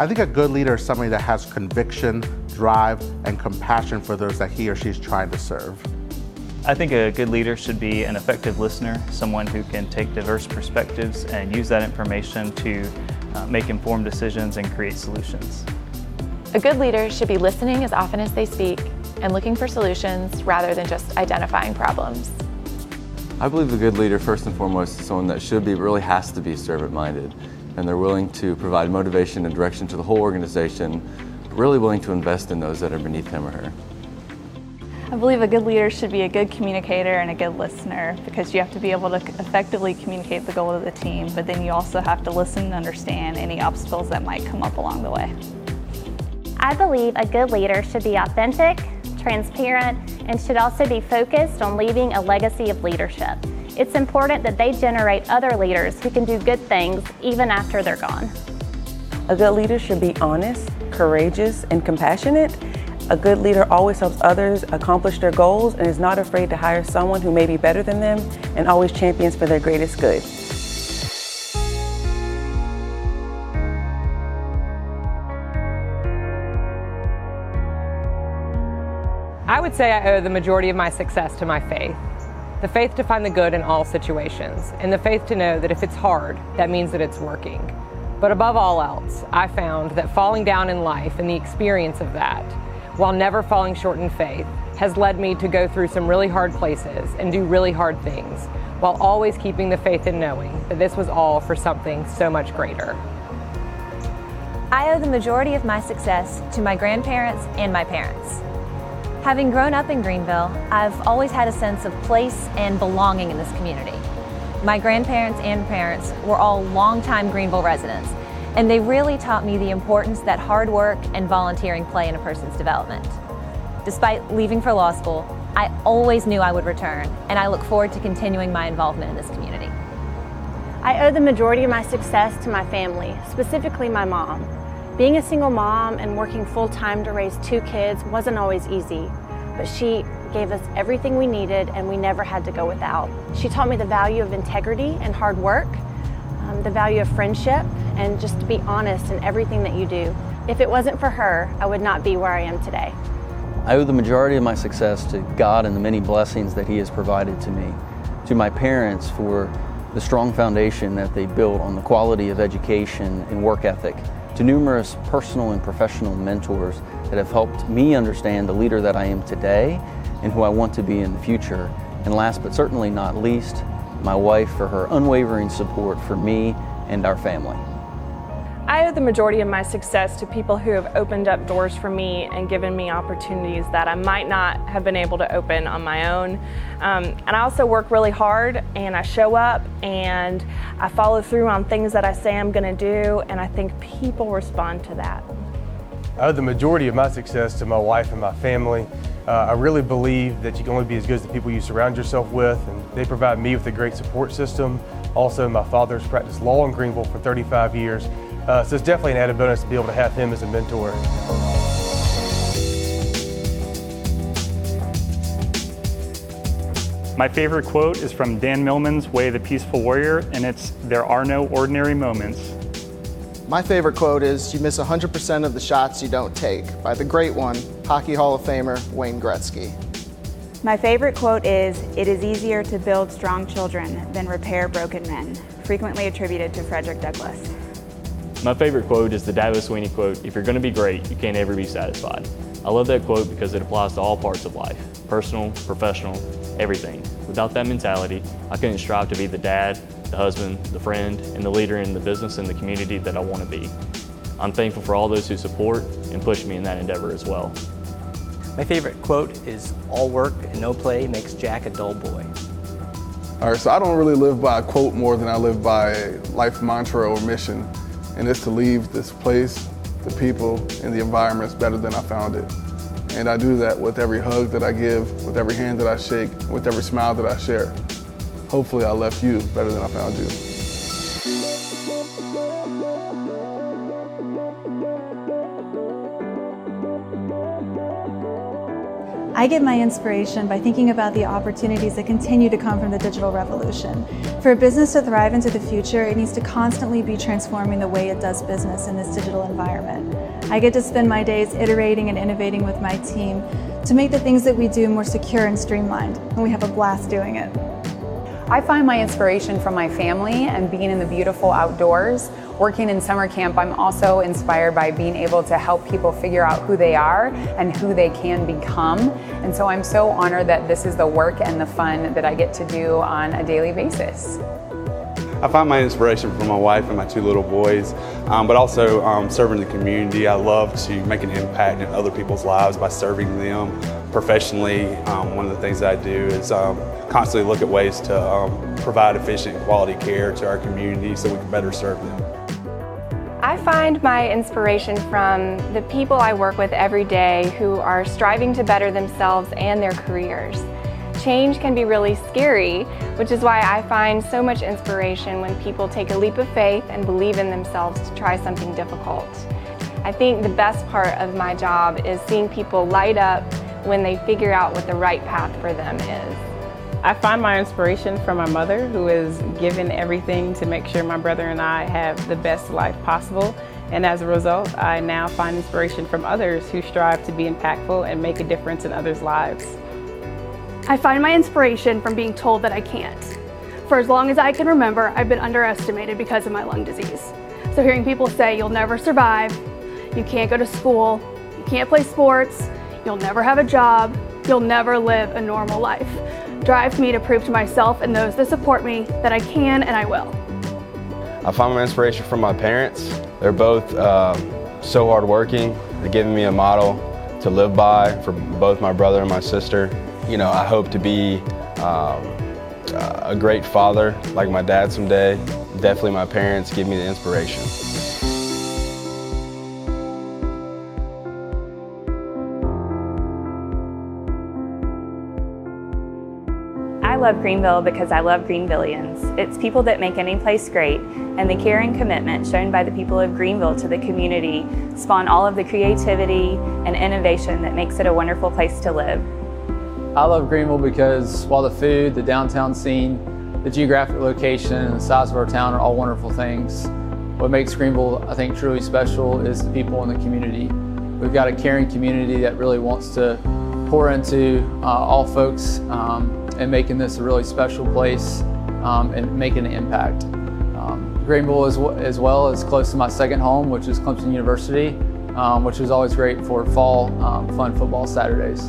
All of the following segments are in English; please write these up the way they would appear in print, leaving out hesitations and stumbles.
I think a good leader is somebody that has conviction, drive, and compassion for those that he or she is trying to serve. I think a good leader should be an effective listener, someone who can take diverse perspectives and use that information to make informed decisions and create solutions. A good leader should be listening as often as they speak and looking for solutions rather than just identifying problems. I believe a good leader, first and foremost, is someone that really has to be servant-minded, and they're willing to provide motivation and direction to the whole organization, really willing to invest in those that are beneath him or her. I believe a good leader should be a good communicator and a good listener, because you have to be able to effectively communicate the goal of the team, but then you also have to listen and understand any obstacles that might come up along the way. I believe a good leader should be authentic, transparent, and should also be focused on leaving a legacy of leadership. It's important that they generate other leaders who can do good things even after they're gone. A good leader should be honest, courageous, and compassionate. A good leader always helps others accomplish their goals and is not afraid to hire someone who may be better than them and always champions for their greatest good. I would say I owe the majority of my success to my faith. The faith to find the good in all situations, and the faith to know that if it's hard, that means that it's working. But above all else, I found that falling down in life and the experience of that, while never falling short in faith, has led me to go through some really hard places and do really hard things, while always keeping the faith in knowing that this was all for something so much greater. I owe the majority of my success to my grandparents and my parents. Having grown up in Greenville, I've always had a sense of place and belonging in this community. My grandparents and parents were all longtime Greenville residents, and they really taught me the importance that hard work and volunteering play in a person's development. Despite leaving for law school, I always knew I would return, and I look forward to continuing my involvement in this community. I owe the majority of my success to my family, specifically my mom. Being a single mom and working full-time to raise 2 kids wasn't always easy, but she gave us everything we needed and we never had to go without. She taught me the value of integrity and hard work, the value of friendship, and just to be honest in everything that you do. If it wasn't for her, I would not be where I am today. I owe the majority of my success to God and the many blessings that He has provided to me, to my parents for the strong foundation that they built on the quality of education and work ethic, to numerous personal and professional mentors that have helped me understand the leader that I am today and who I want to be in the future. And last but certainly not least, my wife for her unwavering support for me and our family. I owe the majority of my success to people who have opened up doors for me and given me opportunities that I might not have been able to open on my own. And I also work really hard, and I show up and I follow through on things that I say I'm going to do, and I think people respond to that. I owe the majority of my success to my wife and my family. I really believe that you can only be as good as the people you surround yourself with, and they provide me with a great support system. Also, my father's practiced law in Greenville for 35 years. So it's definitely an added bonus to be able to have him as a mentor. My favorite quote is from Dan Millman's Way of the Peaceful Warrior, and it's, "There are no ordinary moments." My favorite quote is, "You miss 100% of the shots you don't take," by the great one, Hockey Hall of Famer Wayne Gretzky. My favorite quote is, "It is easier to build strong children than repair broken men," frequently attributed to Frederick Douglass. My favorite quote is the Dabo Sweeney quote, "If you're going to be great, you can't ever be satisfied." I love that quote because it applies to all parts of life, personal, professional, everything. Without that mentality, I couldn't strive to be the dad, the husband, the friend, and the leader in the business and the community that I want to be. I'm thankful for all those who support and push me in that endeavor as well. My favorite quote is, "All work and no play makes Jack a dull boy." All right, so I don't really live by a quote more than I live by a life mantra or mission. And it's to leave this place, the people, and the environments better than I found it. And I do that with every hug that I give, with every hand that I shake, with every smile that I share. Hopefully I left you better than I found you. I get my inspiration by thinking about the opportunities that continue to come from the digital revolution. For a business to thrive into the future, it needs to constantly be transforming the way it does business in this digital environment. I get to spend my days iterating and innovating with my team to make the things that we do more secure and streamlined, and we have a blast doing it. I find my inspiration from my family and being in the beautiful outdoors. Working in summer camp, I'm also inspired by being able to help people figure out who they are and who they can become. And so I'm so honored that this is the work and the fun that I get to do on a daily basis. I find my inspiration from my wife and my 2 little boys, but also serving the community. I love to make an impact in other people's lives by serving them. Professionally, one of the things that I do is constantly look at ways to provide efficient and quality care to our community so we can better serve them. I find my inspiration from the people I work with every day who are striving to better themselves and their careers. Change can be really scary, which is why I find so much inspiration when people take a leap of faith and believe in themselves to try something difficult. I think the best part of my job is seeing people light up when they figure out what the right path for them is. I find my inspiration from my mother, who is given everything to make sure my brother and I have the best life possible. And as a result, I now find inspiration from others who strive to be impactful and make a difference in others' lives. I find my inspiration from being told that I can't. For as long as I can remember, I've been underestimated because of my lung disease. So hearing people say, you'll never survive, you can't go to school, you can't play sports, you'll never have a job, you'll never live a normal life, drives me to prove to myself and those that support me that I can and I will. I find my inspiration from my parents. They're both so hardworking. They're giving me a model to live by for both my brother and my sister. You know, I hope to be a great father like my dad someday. Definitely my parents give me the inspiration. I love Greenville because I love Greenvillians. It's people that make any place great, and the care and commitment shown by the people of Greenville to the community spawn all of the creativity and innovation that makes it a wonderful place to live. I love Greenville because while the food, the downtown scene, the geographic location, and the size of our town are all wonderful things, what makes Greenville, I think, truly special is the people in the community. We've got a caring community that really wants to pour into all folks and making this a really special place and making an impact. Greenville as well is close to my second home, which is Clemson University, which is always great for fall fun football Saturdays.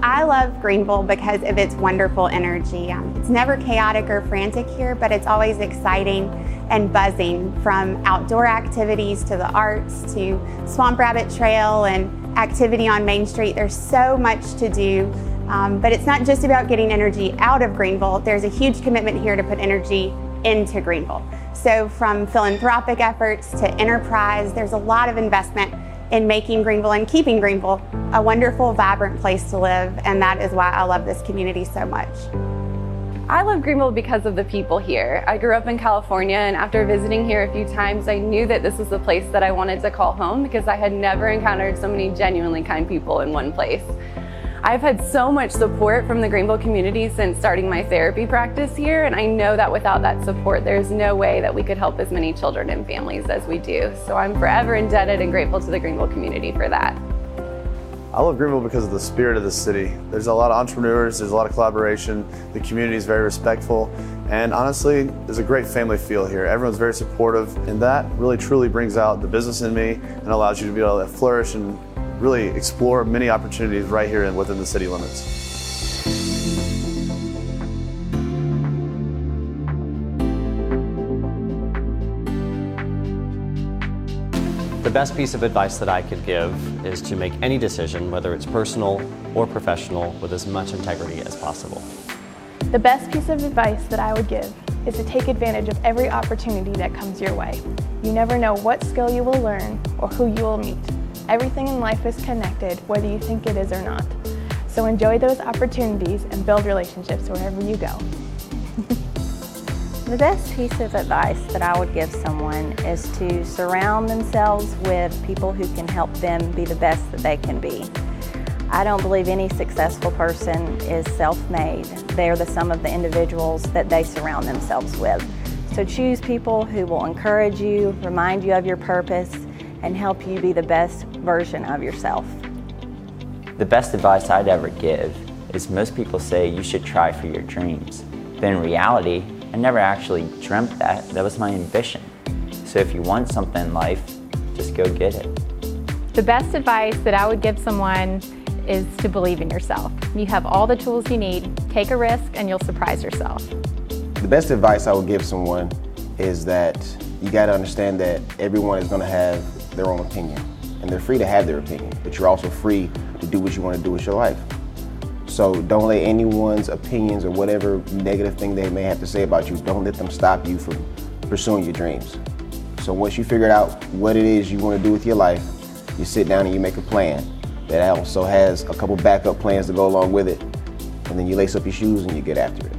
I love Greenville because of its wonderful energy. It's never chaotic or frantic here, but it's always exciting and buzzing, from outdoor activities to the arts to Swamp Rabbit Trail and activity on Main Street. There's so much to do, but it's not just about getting energy out of Greenville. There's a huge commitment here to put energy into Greenville. So from philanthropic efforts to enterprise, there's a lot of investment in making Greenville and keeping Greenville a wonderful, vibrant place to live, and that is why I love this community so much. I love Greenville because of the people here. I grew up in California, and after visiting here a few times, I knew that this was the place that I wanted to call home because I had never encountered so many genuinely kind people in one place. I've had so much support from the Greenville community since starting my therapy practice here, and I know that without that support, there's no way that we could help as many children and families as we do. So I'm forever indebted and grateful to the Greenville community for that. I love Greenville because of the spirit of the city. There's a lot of entrepreneurs, there's a lot of collaboration, the community is very respectful, and honestly, there's a great family feel here. Everyone's very supportive, and that really truly brings out the business in me and allows you to be able to flourish and really explore many opportunities right here within the city limits. The best piece of advice that I could give is to make any decision, whether it's personal or professional, with as much integrity as possible. The best piece of advice that I would give is to take advantage of every opportunity that comes your way. You never know what skill you will learn or who you will meet. Everything in life is connected, whether you think it is or not. So enjoy those opportunities and build relationships wherever you go. The best piece of advice that I would give someone is to surround themselves with people who can help them be the best that they can be. I don't believe any successful person is self-made. They are the sum of the individuals that they surround themselves with. So choose people who will encourage you, remind you of your purpose, and help you be the best version of yourself. The best advice I'd ever give is most people say you should try for your dreams. But in reality, I never actually dreamt that. That was my ambition. So if you want something in life, just go get it. The best advice that I would give someone is to believe in yourself. You have all the tools you need. Take a risk and you'll surprise yourself. The best advice I would give someone is that you got to understand that everyone is going to have their own opinion, and they're free to have their opinion, but you're also free to do what you want to do with your life. So don't let anyone's opinions or whatever negative thing they may have to say about you, don't let them stop you from pursuing your dreams. So once you figure out what it is you want to do with your life, you sit down and you make a plan that also has a couple backup plans to go along with it, and then you lace up your shoes and you get after it.